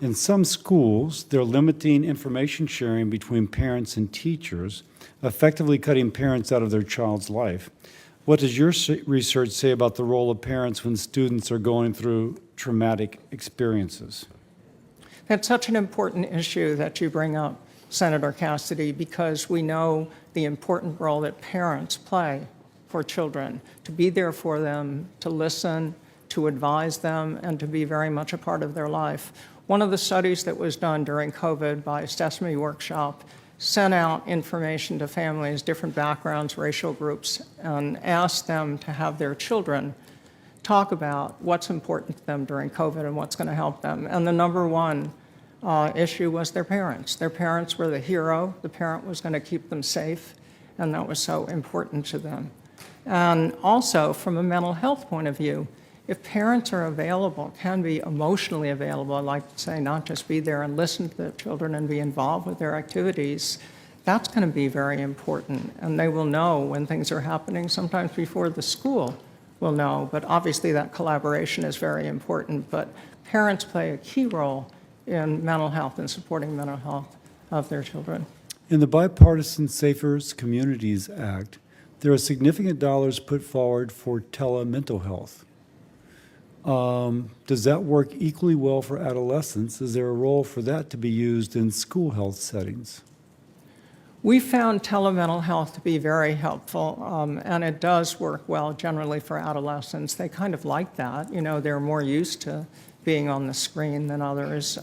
In some schools, they're limiting information sharing between parents and teachers, effectively cutting parents out of their child's life. What does your research say about the role of parents when students are going through traumatic experiences? That's such an important issue that you bring up, Senator Cassidy, because we know the important role that parents play for children, to be there for them, to listen, to advise them, and to be very much a part of their life. One of the studies that was done during COVID by Sesame Workshop sent out information to families, different backgrounds, racial groups, and asked them to have their children talk about what's important to them during COVID and what's going to help them. And the number one issue was their parents. Their parents were the hero. The parent was going to keep them safe, and that was so important to them. And also, from a mental health point of view, if parents are available, can be emotionally available, I'd like to say, not just be there and listen to their children and be involved with their activities, that's going to be very important. And they will know when things are happening, sometimes before the school will know. But obviously that collaboration is very important. But parents play a key role in mental health and supporting mental health of their children. In the Bipartisan Safer Communities Act, there are significant dollars put forward for telemental health. Does that work equally well for adolescents? Is there a role for that to be used in school health settings? We found telemental health to be very helpful, and it does work well generally for adolescents. They kind of like that. You know, they're more used to being on the screen than others,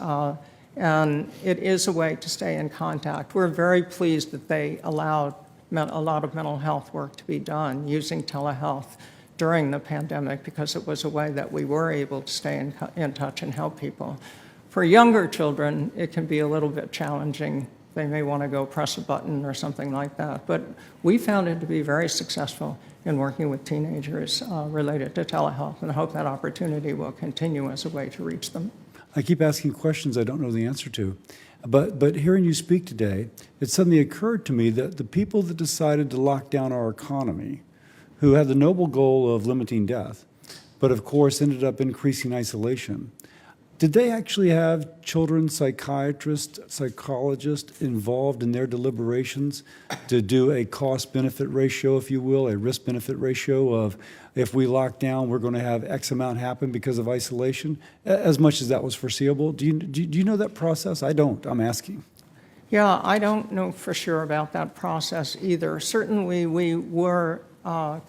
and it is a way to stay in contact. We're very pleased that they allowed a lot of mental health work to be done using telehealth during the pandemic, because it was a way that we were able to stay in touch and help people. For younger children, it can be a little bit challenging. They may want to go press a button or something like that. But we found it to be very successful in working with teenagers related to telehealth, and I hope that opportunity will continue as a way to reach them. I keep asking questions I don't know the answer to. But hearing you speak today, it suddenly occurred to me that the people that decided to lock down our economy, who had the noble goal of limiting death, but of course ended up increasing isolation, did they actually have children's psychiatrists, psychologists involved in their deliberations to do a cost-benefit ratio, if you will, a risk-benefit ratio of if we lock down, we're going to have X amount happen because of isolation, as much as that was foreseeable? Do you know that process? I don't. I'm asking. Yeah, I don't know for sure about that process either. Certainly we were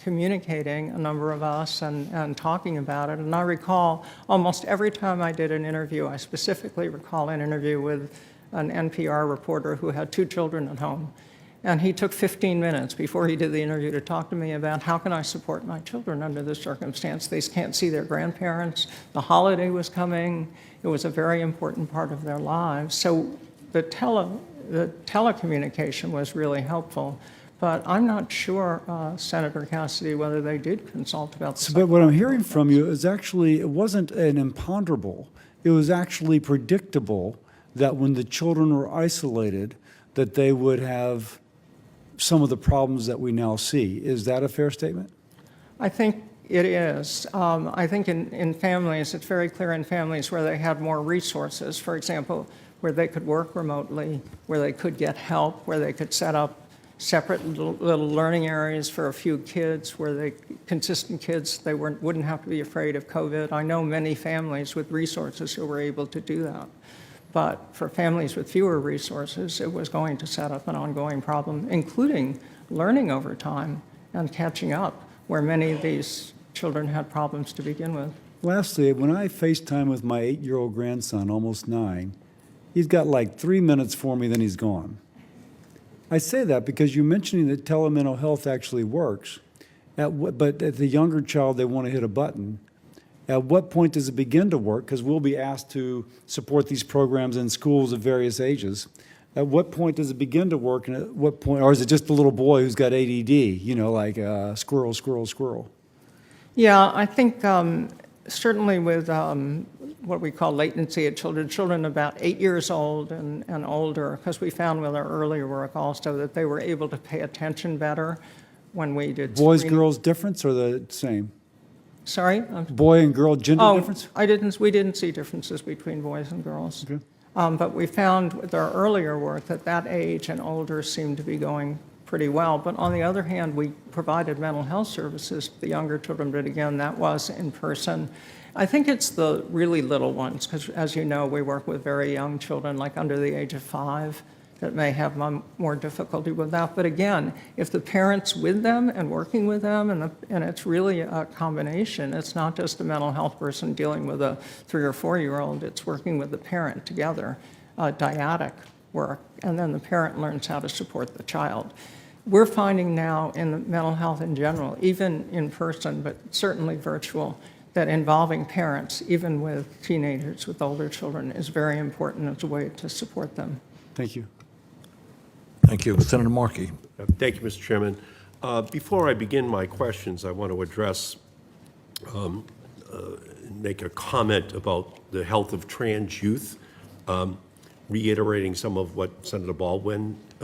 communicating, a number of us, and talking about it. And I recall almost every time I did an interview, I specifically recall an interview with an NPR reporter who had 2 children at home. And he took 15 minutes before he did the interview to talk to me about how can I support my children under this circumstance. They can't see their grandparents. The holiday was coming. It was a very important part of their lives. So the telecommunication was really helpful. But I'm not sure, Senator Cassidy, whether they did consult about this. But what I'm hearing from you is actually, it wasn't an imponderable. It was actually predictable that when the children were isolated, that they would have some of the problems that we now see. Is that a fair statement? I think it is. I think in families, it's very clear in families where they had more resources, for example, where they could work remotely, where they could get help, where they could set up separate little learning areas for a few kids, where consistent kids, they wouldn't have to be afraid of COVID. I know many families with resources who were able to do that. But for families with fewer resources, it was going to set up an ongoing problem, including learning over time and catching up, where many of these children had problems to begin with. Lastly, when I FaceTime with my 8-year-old grandson, almost 9, he's got like 3 minutes for me, then he's gone. I say that because you're mentioning that telemental health actually works, but at the younger child, they want to hit a button. At what point does it begin to work? Because we'll be asked to support these programs in schools of various ages. At what point does it begin to work, and at what point, or is it just the little boy who's got ADD, you know, like squirrel, squirrel, squirrel? Yeah, I think certainly with what we call latency at children about 8 years old and older, because we found with our earlier work also that they were able to pay attention better when we did Boys, screening. girls difference or the same? Sorry? Boy and girl gender difference? We didn't see differences between boys and girls. Okay. But we found with our earlier work that age and older seemed to be going pretty well. But on the other hand, we provided mental health services to the younger children, but again, that was in person. I think it's the really little ones, because as you know, we work with very young children, like under the age of 5, that may have more difficulty with that. But again, if the parent's with them and working with them, and it's really a combination, it's not just a mental health person dealing with a 3 or 4-year-old, it's working with the parent together, dyadic work, and then the parent learns how to support the child. We're finding now in mental health in general, even in person, but certainly virtual, that involving parents, even with teenagers, with older children, is very important as a way to support them. Thank you. Thank you. Senator Markey. Thank you, Mr. Chairman. Before I begin my questions, I want to address, make a comment about the health of trans youth, reiterating some of what Senator Baldwin